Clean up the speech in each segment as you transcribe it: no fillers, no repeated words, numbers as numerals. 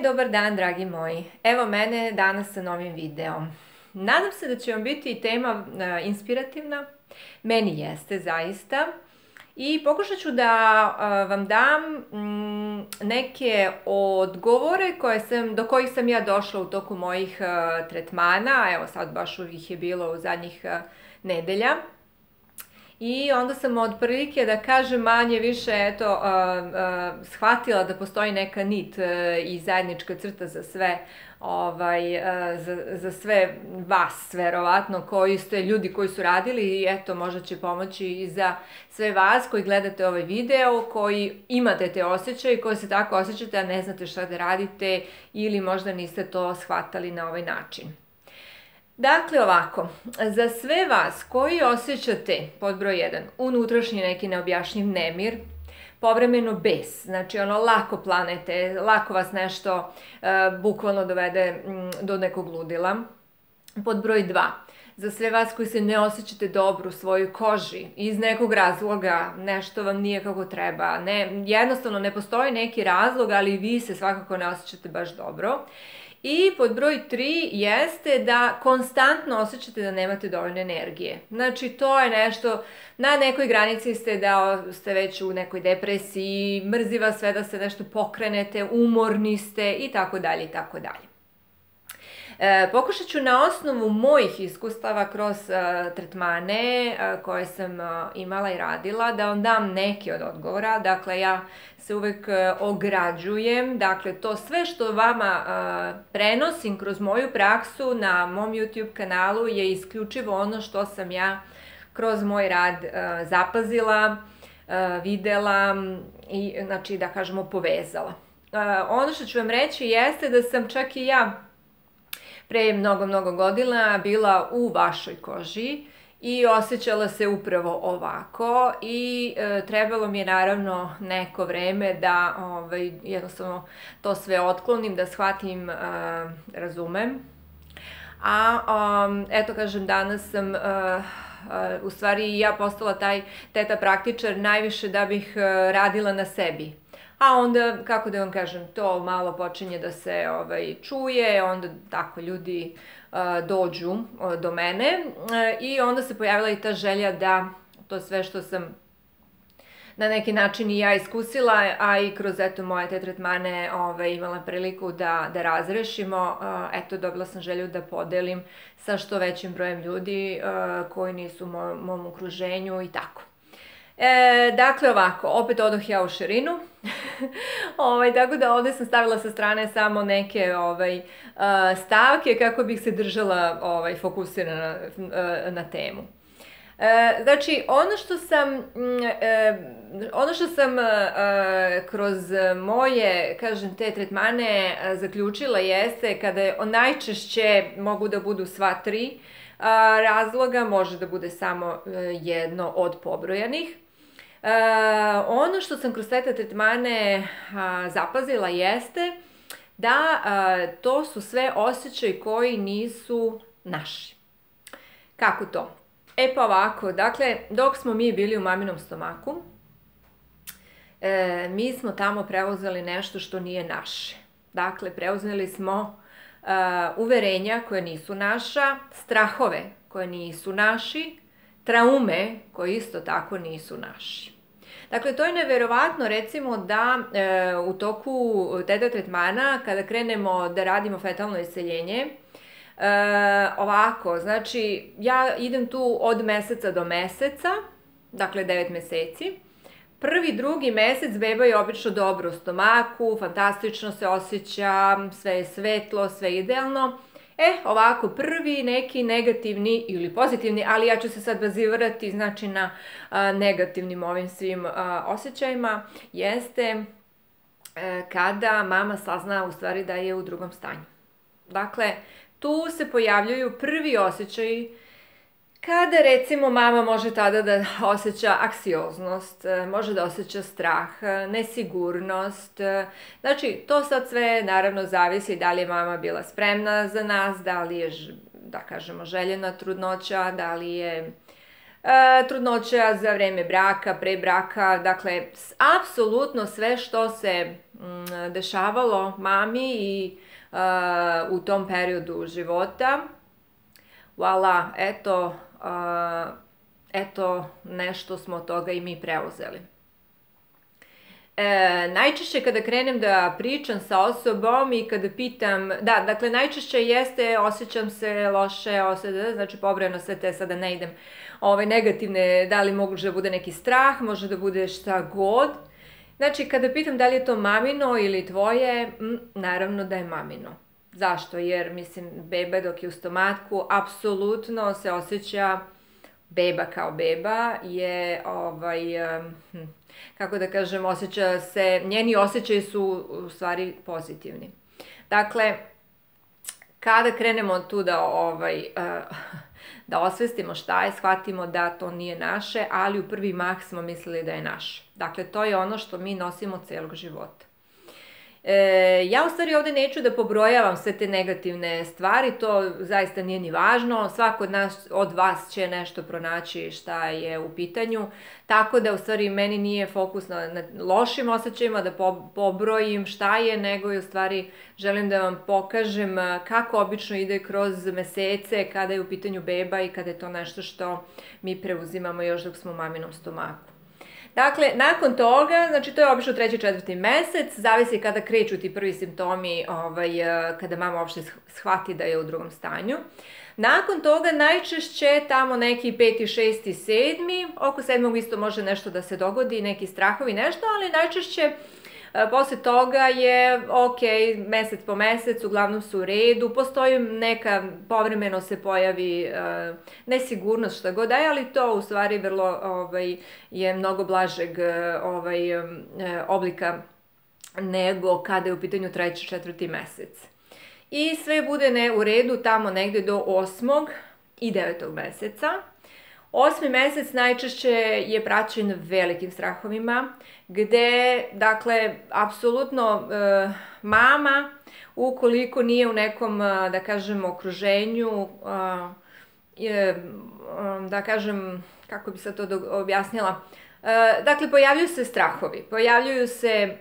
Dobar dan, dragi moji. Evo mene danas sa novim videom. Nadam se da će vam biti tema inspirativna. Meni jeste, zaista. I pokušat ću da vam dam neke odgovore do kojih sam ja došla u toku mojih tretmana. Evo sad baš ih je bilo u zadnjih nedelja. I onda sam otprilike, da kažem, manje više shvatila da postoji neka nit i zajednička crta za sve za sve vas, verovatno, koji ste ljudi koji su radili i eto, možda će pomoći i za sve vas koji gledate ovaj video, koji imate te osjećaje, koji se tako osjećate, a ne znate šta da radite ili možda niste to shvatali na ovaj način. Dakle, ovako, za sve vas koji osjećate, pod broj 1, unutrašnji neki neobjašnjiv nemir, povremeno bes, znači ono lako planete, lako vas nešto bukvalno dovede do nekog ludila. Pod broj 2, za sve vas koji se ne osjećate dobro u svojoj koži, iz nekog razloga, nešto vam nije kako treba, jednostavno ne postoji neki razlog, ali vi se svakako ne osjećate baš dobro. I pod broj 3 jeste da konstantno osjećate da nemate dovoljno energije. Znači, to je nešto, na nekoj granici ste da ste već u nekoj depresiji, mrzi vas sve da se nešto pokrenete, umorni ste i tako dalje i tako dalje. Pokušat ću na osnovu mojih iskustava kroz tretmane koje sam imala i radila da vam dam neke od odgovora. Dakle, ja se uvek ograđujem. Dakle, to sve što vama prenosim kroz moju praksu na mom YouTube kanalu je isključivo ono što sam ja kroz moj rad zapazila, videla i, znači, da kažemo, povezala. Ono što ću vam reći jeste da sam čak i ja pre mnogo godina bila u vašoj koži i osjećala se upravo ovako i trebalo mi je naravno neko vreme da jednostavno to sve otklonim, da shvatim, razumem. A eto, kažem, danas sam u stvari ja postala taj teta praktičar najviše da bih radila na sebi. A onda, kako da vam kažem, to malo počinje da se čuje, onda tako ljudi dođu do mene i onda se pojavila i ta želja da to sve što sam na neki način i ja iskusila, a i kroz moje te tretmane imala priliku da razrešimo, eto, dobila sam želju da podelim sa što većim brojem ljudi koji nisu u mom okruženju i tako. Dakle, ovako, opet odoh ja u širinu, tako da ovde sam stavila sa strane samo neke stavke kako bih se držala fokusirana na temu. Znači, ono što sam kroz moje, kažem, te tretmane zaključila jeste kada najčešće mogu da budu sva 3 razloga, može da bude samo jedno od pobrojanih. Ono što sam kroz te tretmane zapazila jeste da to su sve osjećaji koji nisu naši. Kako to? Pa ovako, dakle, dok smo mi bili u maminom stomaku, mi smo tamo preuzeli nešto što nije naše. Dakle, preuzeli smo uverenja koje nisu naša, strahove koje nisu naši, traume koje isto tako nisu naši. Dakle, to je neverovatno, recimo, da u toku teta tretmana, kada krenemo da radimo fetalno iseljenje, ovako, znači, ja idem tu od meseca do meseca, dakle 9 meseci. Prvi, drugi mesec beba je obično dobro u stomaku, fantastično se osjeća, sve je svetlo, sve je idealno. Ovako, prvi neki negativni ili pozitivni, ali ja ću se sad bazirati, znači, na negativnim ovim svim osjećajima, jeste kada mama sazna u stvari da je u drugom stanju. Dakle, tu se pojavljaju prvi osjećaji kada, recimo, mama može tada da osjeća anksioznost, može da osjeća strah, nesigurnost. Znači, to sad sve naravno zavisi da li je mama bila spremna za nas, da li je, da kažemo, željena trudnoća, da li je trudnoća za vreme braka, pre braka, dakle, apsolutno sve što se dešavalo mami i u tom periodu života. Voila, eto nešto smo od toga i mi preuzeli. Najčešće kada krenem da pričam sa osobom i kada pitam, dakle najčešće jeste osjećam se loše, znači pobrojano sve te, sada ne idem negativne, da li može da bude neki strah, može da bude šta god. Znači kada pitam da li je to mamino ili tvoje, naravno da je mamino. Zašto? Jer mislim beba dok je u stomatku apsolutno se osjeća beba kao beba, je kako da kažem, osjeća se, njeni osjećaji su u stvari pozitivni. Dakle, kada krenemo tu da osvestimo šta je, shvatimo da to nije naše, ali u prvi mah smo mislili da je naše. Dakle, to je ono što mi nosimo celog života. Ja u stvari ovde neću da pobrojavam sve te negativne stvari, to zaista nije ni važno, svako od vas će nešto pronaći šta je u pitanju, tako da u stvari meni nije fokus na lošim osjećajima, da pobrojim šta je, nego u stvari želim da vam pokažem kako obično ide kroz mesece kada je u pitanju beba i kada je to nešto što mi preuzimamo još dok smo u maminom stomaku. Dakle, nakon toga, znači to je obično 3. 4. mesec, zavisi kada kreću ti prvi simptomi, kada mama uopšte shvati da je u drugom stanju. Nakon toga najčešće tamo neki 5. 6. 7. oko 7. isto može nešto da se dogodi, neki strahovi, nešto, ali najčešće posle toga je ok, mesec po mesec, uglavnom su u redu, postoji neka, povremeno se pojavi nesigurnost šta god daje, ali to u stvari vrlo je mnogo blažeg oblika nego kada je u pitanju 3. 4. mesec. I sve bude u redu tamo negde do 8. i 9. meseca. 8. mesec najčešće je praćen velikim strahovima, gde, dakle, apsolutno mama, ukoliko nije u nekom, da kažem, okruženju, da kažem, kako bi sad to objasnila, dakle, pojavljuju se strahovi, pojavljuju se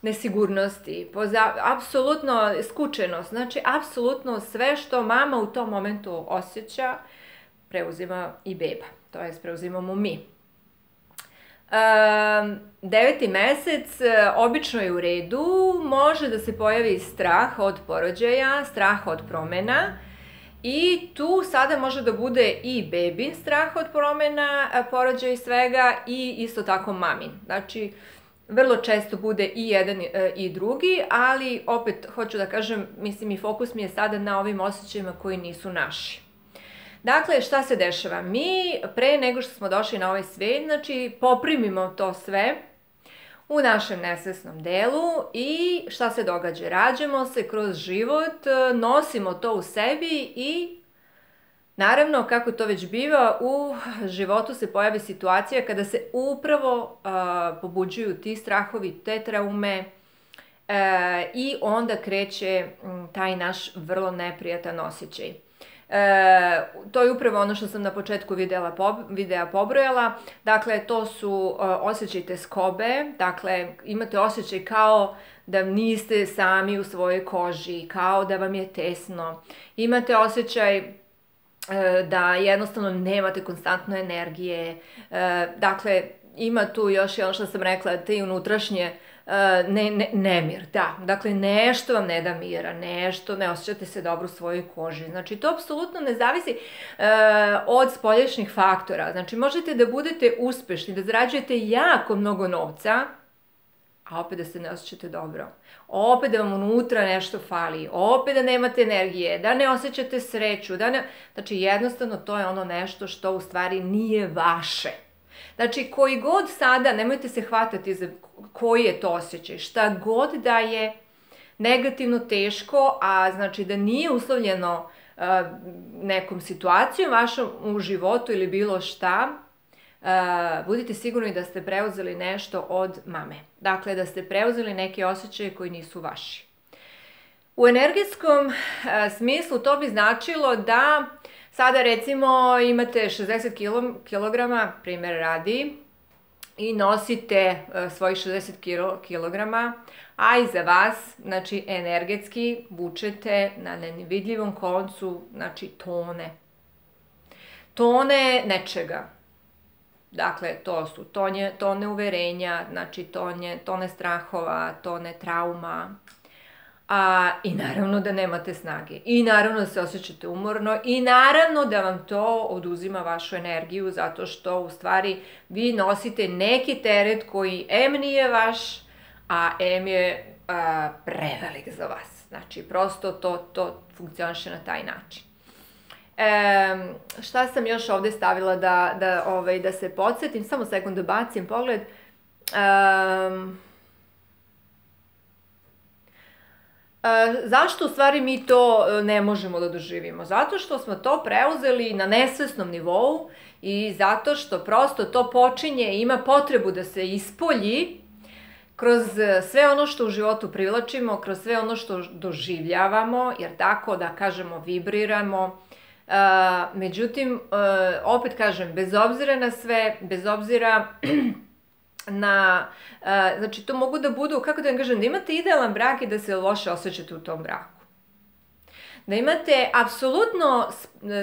nesigurnosti, apsolutno skučenost, znači, apsolutno sve što mama u tom momentu osjeća, preuzima i beba, to jest preuzimamo mi. 9. mesec obično je u redu, može da se pojavi strah od porođaja, strah od promena i tu sada može da bude i bebin strah od promena, porođaja i svega i isto tako mamin. Znači, vrlo često bude i jedan i drugi, ali opet hoću da kažem, mislim i fokus mi je sada na ovim osjećajima koji nisu naši. Dakle, šta se dešava? Mi, pre nego što smo došli na ovaj svet, znači, poprimimo to sve u našem nesvesnom delu i šta se događa? Rađamo se kroz život, nosimo to u sebi i, naravno, kako to već biva, u životu se pojavi situacija kada se upravo pobuđuju ti strahovi, te traume i onda kreće taj naš vrlo neprijatan osjećaj. To je upravo ono što sam na početku videa pobrojala, dakle to su osjećaj tjeskobe, dakle imate osjećaj kao da niste sami u svojoj koži, kao da vam je tesno, imate osjećaj da jednostavno nemate konstantno energije, dakle ima tu još ono što sam rekla, te unutrašnje nemir, da, dakle nešto vam ne da mira, nešto, ne osjećate se dobro u svojoj koži, znači to apsolutno ne zavisi od spoljašnjih faktora, znači možete da budete uspešni, da zarađujete jako mnogo novca, a opet da se ne osjećate dobro, opet da vam unutra nešto fali, opet da nemate energije, da ne osjećate sreću, znači jednostavno to je ono nešto što u stvari nije vaše. Znači, koji god sada, nemojte se hvatati za koji je to osjećaj, šta god da je negativno, teško, a znači da nije uslovljeno nekom situacijom vašom u životu ili bilo šta, budite sigurni da ste preuzeli nešto od mame. Dakle, da ste preuzeli neke osjećaje koji nisu vaši. U energetskom smislu to bi značilo da Sada recimo imate 60 kilograma, primjer radi, i nosite svojih 60 kilograma, a iza vas, znači energetski vučete na nevidljivom koncu, znači tone nečega. Dakle, to su tone uverenja, znači tone strahova, tone trauma, i naravno da nemate snage, i naravno da se osjećate umorno, i naravno da vam to oduzima vašu energiju, zato što u stvari vi nosite neki teret koji nije vaš, a je prevelik za vas. Znači, prosto to funkcioniše na taj način. Šta sam još ovde stavila da se podsjetim, samo sekund da bacim pogled. Zašto u stvari mi to ne možemo da doživimo? Zato što smo to preuzeli na nesvesnom nivou i zato što prosto to počinje, ima potrebu da se ispolji kroz sve ono što u životu privlačimo, kroz sve ono što doživljavamo, jer tako da kažemo vibriramo. Međutim, opet kažem, bez obzira na sve, bez obzira znači to mogu da budu, kako da vam kažem, da imate idealan brak i da se loše osjećate u tom braku. Da imate apsolutno,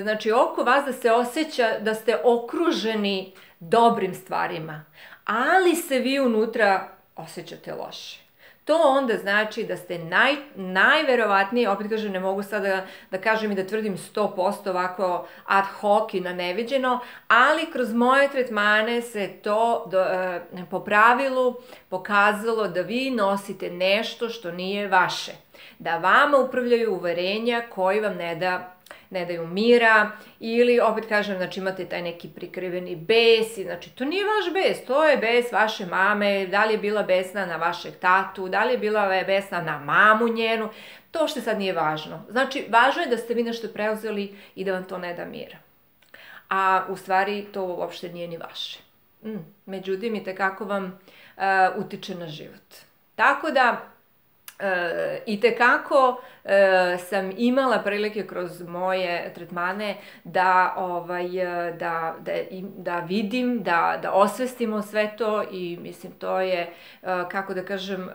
znači oko vas da se osjeća da ste okruženi dobrim stvarima, ali se vi unutra osjećate loše. To onda znači da ste najverovatnije, opet kažem, ne mogu sada da kažem i da tvrdim 100% ovako ad hoc i na neviđeno, ali kroz moje tretmane se to po pravilu pokazalo da vi nosite nešto što nije vaše. Da vama upravljaju uverenja koji vam ne daju mira, ili opet kažem, znači imate taj neki prikriveni bes, znači to nije vaš bes, to je bes vaše mame, da li je bila besna na vašeg tatu, da li je bila besna na mamu njenu, to što sad nije važno. Znači, važno je da ste vi nešto preuzeli i da vam to ne da mira. A u stvari to uopšte nije ni vaše. Međutim, itekako vam utiče na život. Tako da, itekako sam imala prilike kroz moje tretmane da vidim, da osvestimo sve to i mislim to je, kako da kažem,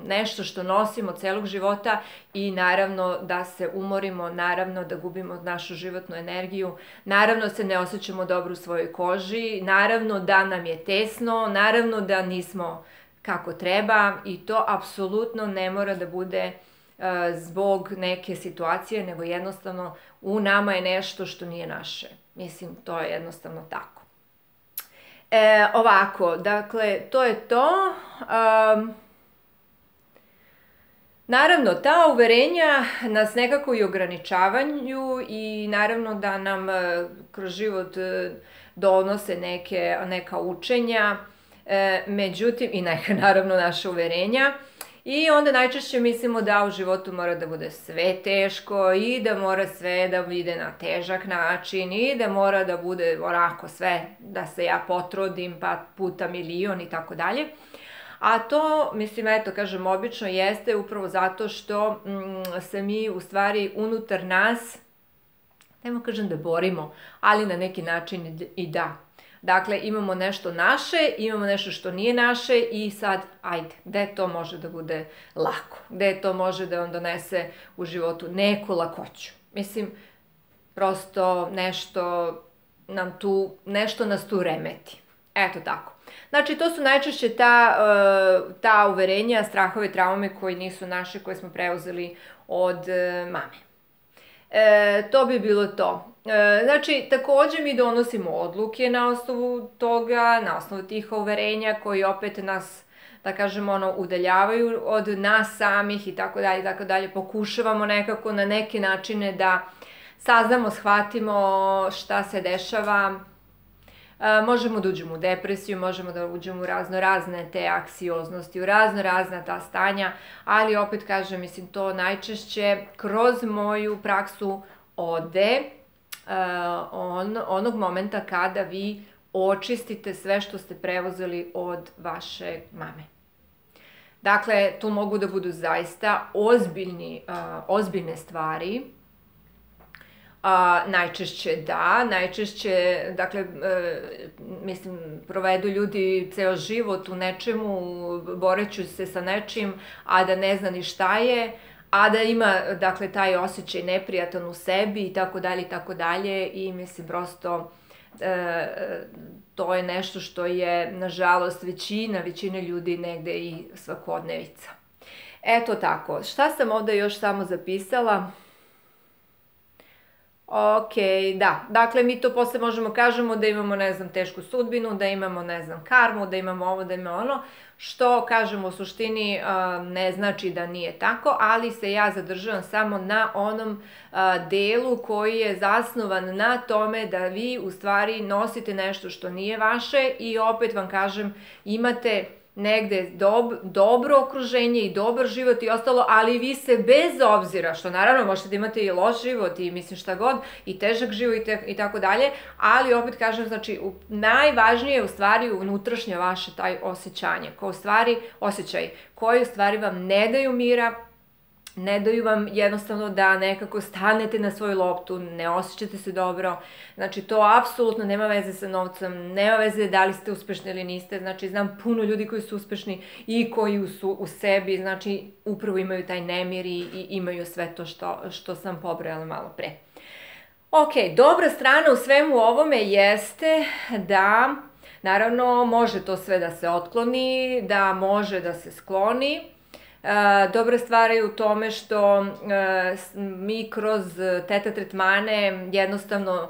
nešto što nosimo celog života i naravno da se umorimo, naravno da gubimo našu životnu energiju, naravno se ne osjećamo dobro u svojoj koži, naravno da nam je tesno, naravno da nismo kako treba i to apsolutno ne mora da bude zbog neke situacije, nego jednostavno u nama je nešto što nije naše. Mislim, to je jednostavno tako. Ovako, dakle, to je to. Naravno, ta uverenja nas nekako i ograničavaju i naravno da nam kroz život donose neka učenja, međutim, i neka naravno naša uverenja, i onda najčešće mislimo da u životu mora da bude sve teško i da mora sve da ide na težak način i da mora da bude onako sve, da se ja potrudim pa puta milion i tako dalje. A to, mislim, eto, kažem, obično jeste upravo zato što se mi u stvari unutar nas, nemo kažem da borimo, ali na neki način i da. Dakle, imamo nešto naše, imamo nešto što nije naše i sad, ajde, gde to može da bude lako? Gde to može da vam donese u životu neku lakoću? Mislim, prosto nešto nas tu remeti. Eto tako. Znači, to su najčešće ta uverenja, strahove, traume koji nisu naše, koje smo preuzeli od mame. To bi bilo to. Znači, takođe mi donosimo odluke na osnovu toga, na osnovu tih uverenja koji opet nas, da kažemo, udaljavaju od nas samih i tako dalje, tako dalje. Pokušavamo nekako na neke načine da saznamo, shvatimo šta se dešava. Možemo da uđemo u depresiju, možemo da uđemo u razne te anksioznosti, u razna ta stanja, ali opet kažem, mislim, to najčešće kroz moju praksu ode onog momenta kada vi očistite sve što ste preuzeli od vaše mame. Dakle, tu mogu da budu zaista ozbiljne stvari, Najčešće da, najčešće, dakle, mislim, provedu ljudi ceo život u nečemu, boreću se sa nečim, a da ne zna ni šta je, a da ima, dakle, taj osjećaj neprijatan u sebi i tako dalje i tako dalje i mislim, prosto, to je nešto što je, nažalost, većina ljudi negde i svakodnevica. Eto tako, šta sam ovde još samo zapisala? Ok, da, dakle mi to posle možemo kažemo da imamo, ne znam, tešku sudbinu, da imamo, ne znam, karmu, da imamo ovo, da imamo ono, što kažemo u suštini ne znači da nije tako, ali se ja zadržavam samo na onom delu koji je zasnovan na tome da vi u stvari nosite nešto što nije vaše i opet vam kažem, imate negde dobro okruženje i dobar život i ostalo, ali vi se bez obzira, što naravno možete da imate i loš život i mislim šta god, i težak život i tako dalje, ali opet kažem, znači, najvažnije je u stvari unutrašnje vaše taj osjećanje, osjećaj koji u stvari vam ne daju mira, ne daju vam jednostavno da nekako stanete na svoju loptu, ne osjećate se dobro, znači to apsolutno nema veze sa novcem, nema veze da li ste uspešni ili niste, znači znam puno ljudi koji su uspešni i koji su u sebi, znači upravo imaju taj nemir i imaju sve to što sam pobrojala malo pre. Ok, dobra strana u svemu ovome jeste da, naravno, može to sve da se otkloni, da može da se skloni. Dobra stvar je u tome što mi kroz teta tretmane jednostavno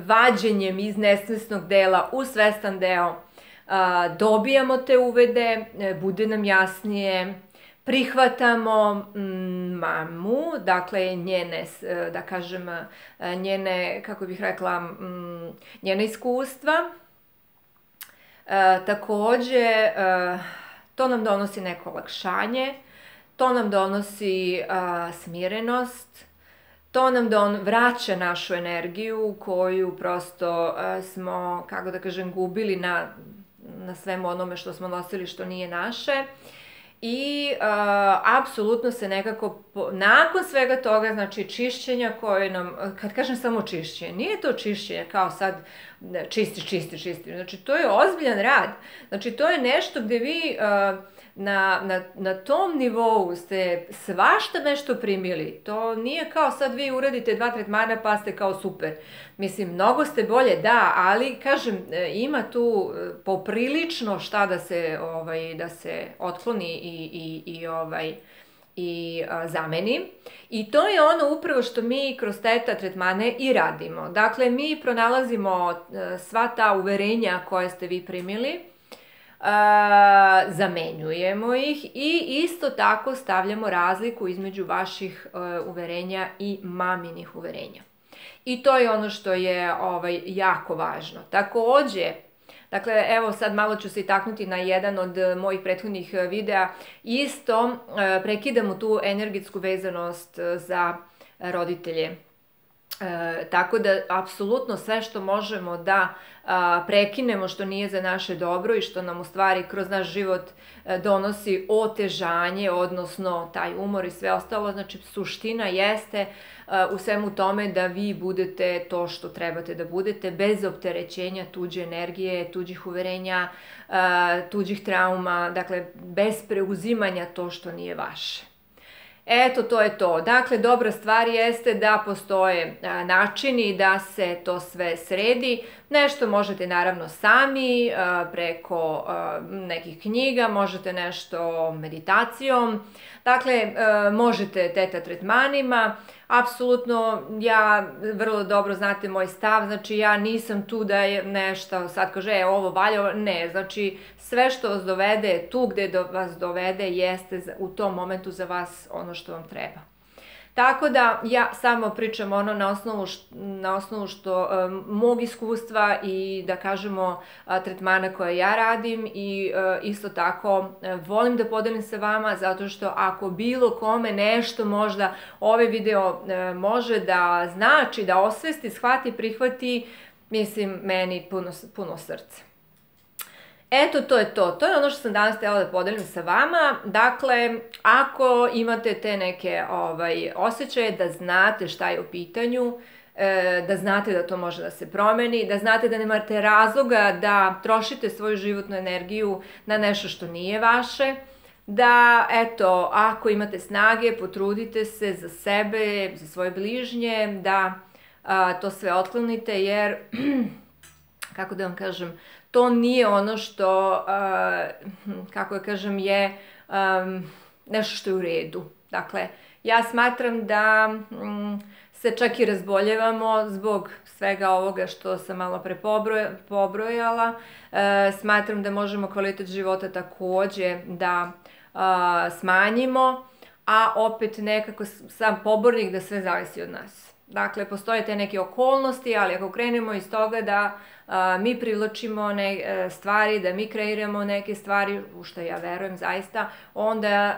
vađenjem iz nesvesnog dela u svestan deo dobijamo te uvede, bude nam jasnije, prihvatamo mamu, dakle njene, da kažem, njene, kako bih rekla, njene iskustva. Takođe, to nam donosi neko olakšanje, to nam donosi smirenost, to nam vraća našu energiju koju prosto smo, kako da kažem, gubili na svemu onome što smo nosili što nije naše. I apsolutno se nekako, nakon svega toga, znači čišćenja koje nam, kad kažem samo čišćenje, nije to čišćenje kao sad čisti, znači to je ozbiljan rad, znači to je nešto gde vi na tom nivou ste svašta nešto primili, to nije kao sad vi uradite 2 tretmana pa ste kao super, mislim, mnogo ste bolje, da, ali kažem, ima tu poprilično šta da se otkloni i zameni. I to je ono upravo što mi kroz teta tretmane i radimo. Dakle, mi pronalazimo sva ta uverenja koje ste vi primili, zamenjujemo ih i isto tako stavljamo razliku između vaših uverenja i maminih uverenja. I to je ono što je jako važno. Takođe, dakle, evo sad malo ću se i taknuti na jedan od mojih prethodnih videa, isto prekidamo tu energetsku vezanost za roditelje. Tako da, apsolutno sve što možemo da prekinemo što nije za naše dobro i što nam u stvari kroz naš život donosi otežanje, odnosno taj umor i sve ostalo, znači suština jeste u svemu tome da vi budete to što trebate da budete, bez opterećenja tuđe energije, tuđih uverenja, tuđih trauma, dakle bez preuzimanja to što nije vaše. Eto, to je to. Dakle, dobra stvar jeste da postoje načini da se to sve sredi. Nešto možete naravno sami, preko nekih knjiga, možete nešto meditacijom. Dakle, možete teta tretmanima. Apsolutno, ja vrlo dobro znate moj stav, znači ja nisam tu da je nešto, sad kaže, ovo valja, ne, znači sve što vas dovede tu gde vas dovede jeste u tom momentu za vas ono što vam treba. Tako da ja samo pričam ono na osnovu što mog iskustva i da kažemo tretmana koje ja radim i isto tako volim da podelim sa vama zato što ako bilo kome nešto možda ovaj video može da znači, da osvesti, shvati, prihvati, mislim meni puno srce. Eto, to je to. To je ono što sam danas htjela da podelim sa vama. Dakle, ako imate te neke osjećaje da znate šta je u pitanju, da znate da to može da se promeni, da znate da nemate razloga da trošite svoju životnu energiju na nešto što nije vaše, da, eto, ako imate snage, potrudite se za sebe, za svoje bližnje, da to sve otklonite, jer, kako da vam kažem, to nije ono što, kako da kažem, je nešto što je u redu. Dakle, ja smatram da se čak i razboljevamo zbog svega ovoga što sam malo pre pobrojala. Smatram da možemo kvalitet života takođe da smanjimo, a opet nekako sam pobornik da sve zavisi od nas. Dakle, postoje te neke okolnosti, ali ako krenemo iz toga da mi privlačimo stvari, da mi kreiramo neke stvari, u što ja verujem zaista, onda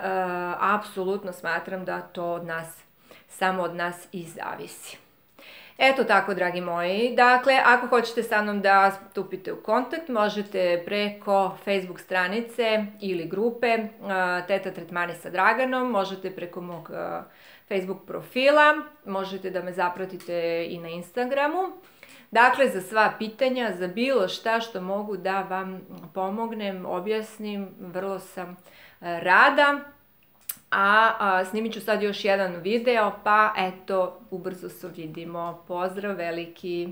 apsolutno smatram da to od nas, samo od nas i zavisi. Eto tako, dragi moji. Dakle, ako hoćete sa mnom da stupite u kontakt, možete preko Facebook stranice ili grupe Teta Tretmani sa Draganom, možete preko mog Facebook profila, možete da me zapratite i na Instagramu. Dakle, za sva pitanja, za bilo šta što mogu da vam pomognem, objasnim, vrlo sam rada. A snimit ću sad još jedan video, pa eto, ubrzo se vidimo. Pozdrav veliki!